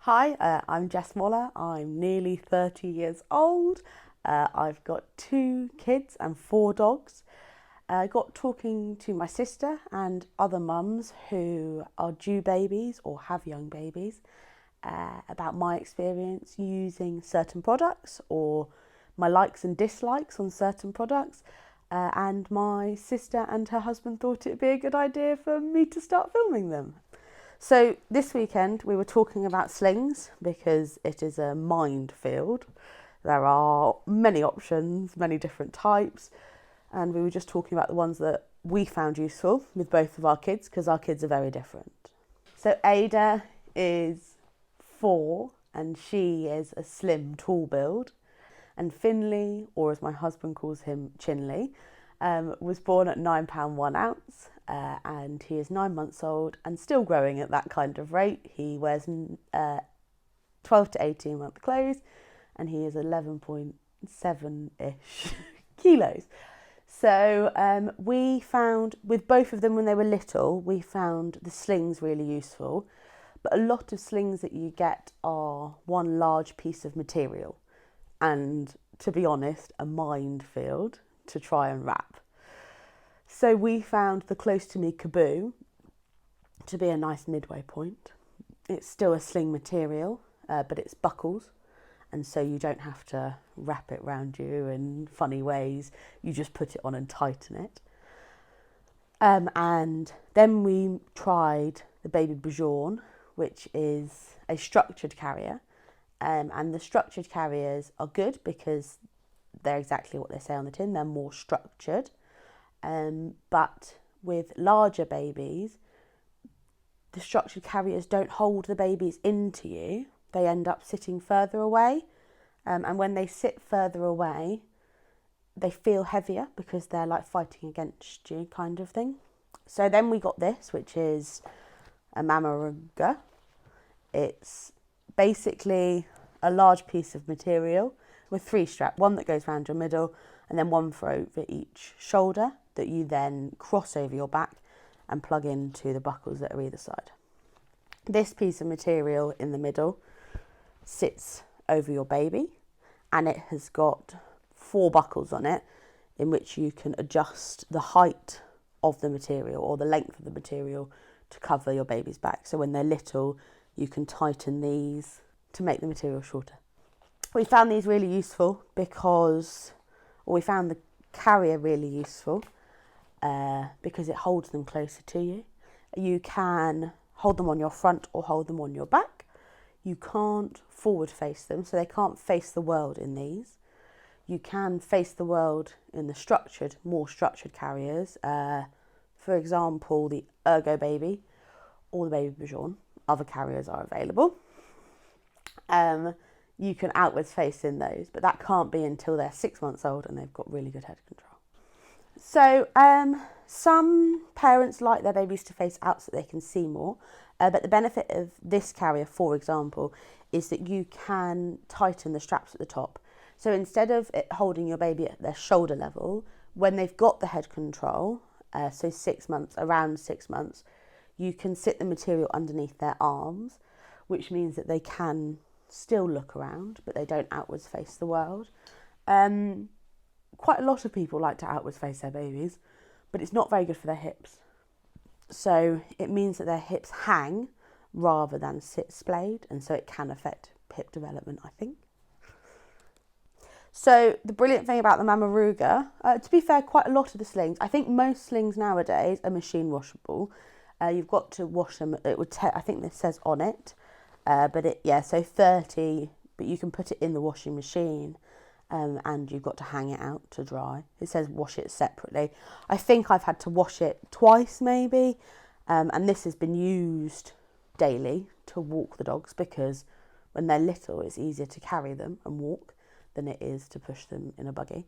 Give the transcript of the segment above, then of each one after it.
Hi, I'm Jess Moller. I'm nearly 30 years old. I've got 2 kids and 4 dogs. I got talking to my sister and other mums who are due babies or have young babies about my experience using certain products or my likes and dislikes on certain products. And my sister and her husband thought it'd be a good idea for me to start filming them. So this weekend we were talking about slings because it is a minefield. There are many options, many different types, and we were just talking about the ones that we found useful with both of our kids because our kids are very different. So Ada is 4 and she is a slim, tall build. And Finley, or as my husband calls him, Chinley, was born at £9 1 ounce, and he is 9 months old and still growing at that kind of rate. He wears 12 to 18 month clothes and he is 11.7-ish kilos. So we found, with both of them when they were little, we found the slings really useful. But a lot of slings that you get are one large piece of material. And to be honest, a minefield to try and wrap. So we found the Close to Me Kaboo to be a nice midway point. It's still a sling material, but it's buckles, and so you don't have to wrap it around you in funny ways. You just put it on and tighten it. And then we tried the Baby Bjorn, which is a structured carrier. And the structured carriers are good because they're exactly what they say on the tin. They're more structured. But with larger babies, the structured carriers don't hold the babies into you. They end up sitting further away. And when they sit further away, they feel heavier because they're like fighting against you kind of thing. So then we got this, which is a Mamaruga. It's basically a large piece of material with 3 straps, one that goes around your middle and then one for over each shoulder that you then cross over your back and plug into the buckles that are either side. This piece of material in the middle sits over your baby and it has got 4 buckles on it in which you can adjust the height of the material or the length of the material to cover your baby's back. So when they're little, you can tighten these to make the material shorter. We found these really useful because we found the carrier really useful because it holds them closer to you. You can hold them on your front or hold them on your back. You can't forward face them, so they can't face the world in these. You can face the world in the more structured carriers. For example, the Ergo Baby or the Baby Bjorn. Other carriers are available. You can outwards face in those, but that can't be until they're 6 months old and they've got really good head control. So some parents like their babies to face out so they can see more, but the benefit of this carrier, for example, is that you can tighten the straps at the top. So instead of it holding your baby at their shoulder level, when they've got the head control, so 6 months, around 6 months, you can sit the material underneath their arms, which means that they can still look around, but they don't outwards face the world. Quite a lot of people like to outwards face their babies, but it's not very good for their hips. So it means that their hips hang rather than sit splayed, and so it can affect hip development, I think. So the brilliant thing about the Mamaruga, to be fair, quite a lot of the slings, I think most slings nowadays are machine washable. You've got to wash them. It would I think this says on it, so 30. But you can put it in the washing machine, and you've got to hang it out to dry. It says wash it separately. I think I've had to wash it twice maybe, and this has been used daily to walk the dogs because when they're little, it's easier to carry them and walk than it is to push them in a buggy.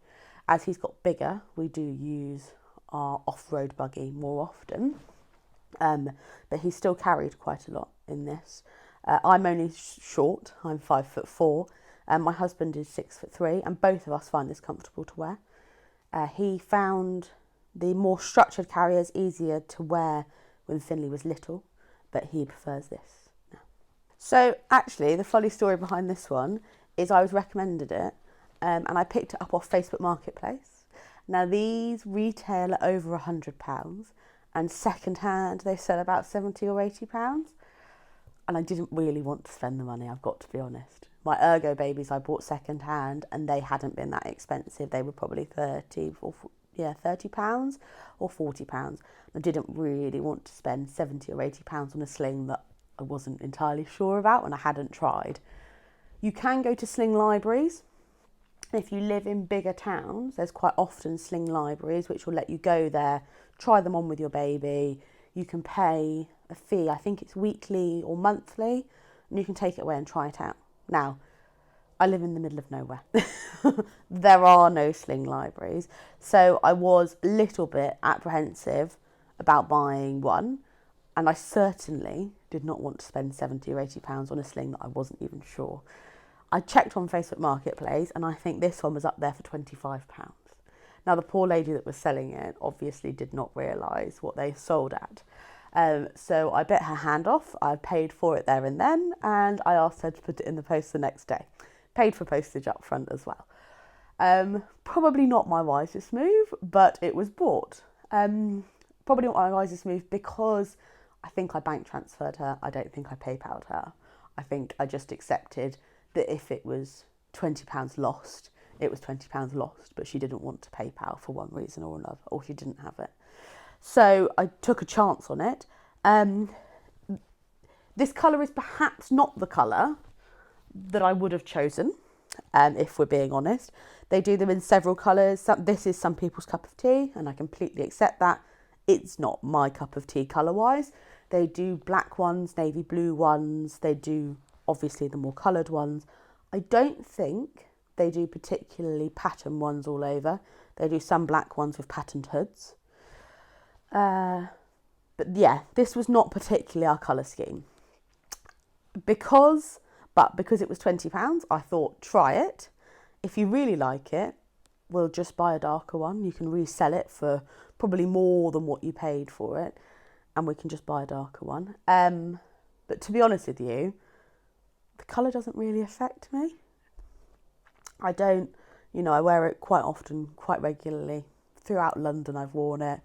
As he's got bigger, we do use our off-road buggy more often. But he's still carried quite a lot in this. I'm only short, I'm 5'4", and my husband is 6'3", and both of us find this comfortable to wear. He found the more structured carriers easier to wear when Finley was little, but he prefers this now. So actually, the funny story behind this one is I was recommended it, and I picked it up off Facebook Marketplace. Now these retail at over £100, and second hand they sell about £70 or £80. And I didn't really want to spend the money, I've got to be honest. My Ergo babies I bought second hand, and they hadn't been that expensive. They were probably £30 or £40. I didn't really want to spend £70 or £80 on a sling that I wasn't entirely sure about and I hadn't tried. You can go to sling libraries. If you live in bigger towns, there's quite often sling libraries which will let you go there, try them on with your baby. You can pay a fee, I think it's weekly or monthly, and you can take it away and try it out. Now, I live in the middle of nowhere. There are no sling libraries. So I was a little bit apprehensive about buying one. And I certainly did not want to spend £70 or £80 on a sling that I wasn't even sure. I checked on Facebook Marketplace, and I think this one was up there for £25. Now, the poor lady that was selling it obviously did not realise what they sold at. So I bit her hand off. I paid for it there and then, and I asked her to put it in the post the next day. Paid for postage up front as well. Probably not my wisest move, but it was bought. Probably not my wisest move because I think I bank transferred her. I don't think I PayPal'd her. I think I just accepted that if it was £20 lost, it was £20 lost, but she didn't want to PayPal for one reason or another, or she didn't have it. So I took a chance on it. This colour is perhaps not the colour that I would have chosen, if we're being honest. They do them in several colours. This is some people's cup of tea, and I completely accept that. It's not my cup of tea colour-wise. They do black ones, navy blue ones. They do, obviously, the more coloured ones. I don't think they do particularly pattern ones all over. They do some black ones with patterned hoods. But yeah, this was not particularly our colour scheme. Because it was £20, I thought, try it. If you really like it, we'll just buy a darker one. You can resell it for probably more than what you paid for it, and we can just buy a darker one. But to be honest with you, the colour doesn't really affect me. I don't, I wear it quite often, quite regularly. Throughout London I've worn it,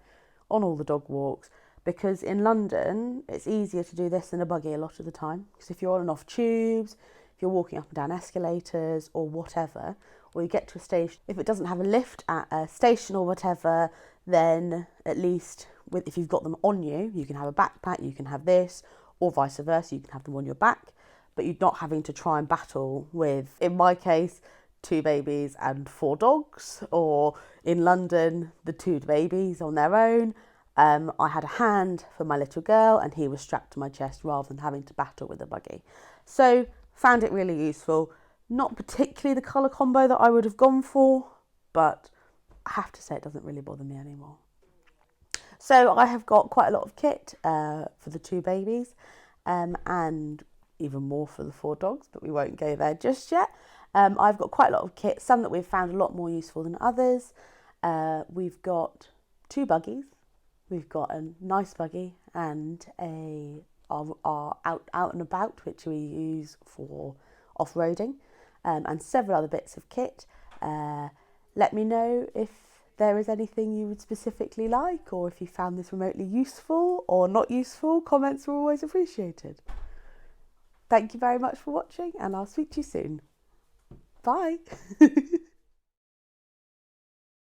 on all the dog walks, because in London it's easier to do this in a buggy a lot of the time. Because if you're on and off tubes, if you're walking up and down escalators or whatever, or you get to a station, if it doesn't have a lift at a station or whatever, then at least if you've got them on you, you can have a backpack, you can have this, or vice versa, you can have them on your back, but you're not having to try and battle with, in my case, 2 babies and 4 dogs, or in London, the 2 babies on their own. I had a hand for my little girl, and he was strapped to my chest rather than having to battle with the buggy. So found it really useful. Not particularly the colour combo that I would have gone for, but I have to say it doesn't really bother me anymore. So I have got quite a lot of kit for the 2 babies, and even more for the 4 dogs, but we won't go there just yet. I've got quite a lot of kit, some that we've found a lot more useful than others. We've got 2 buggies. We've got a nice buggy and our out and about, which we use for off-roading, and several other bits of kit. Let me know if there is anything you would specifically like, or if you found this remotely useful or not useful. Comments are always appreciated. Thank you very much for watching, and I'll speak to you soon. Bye.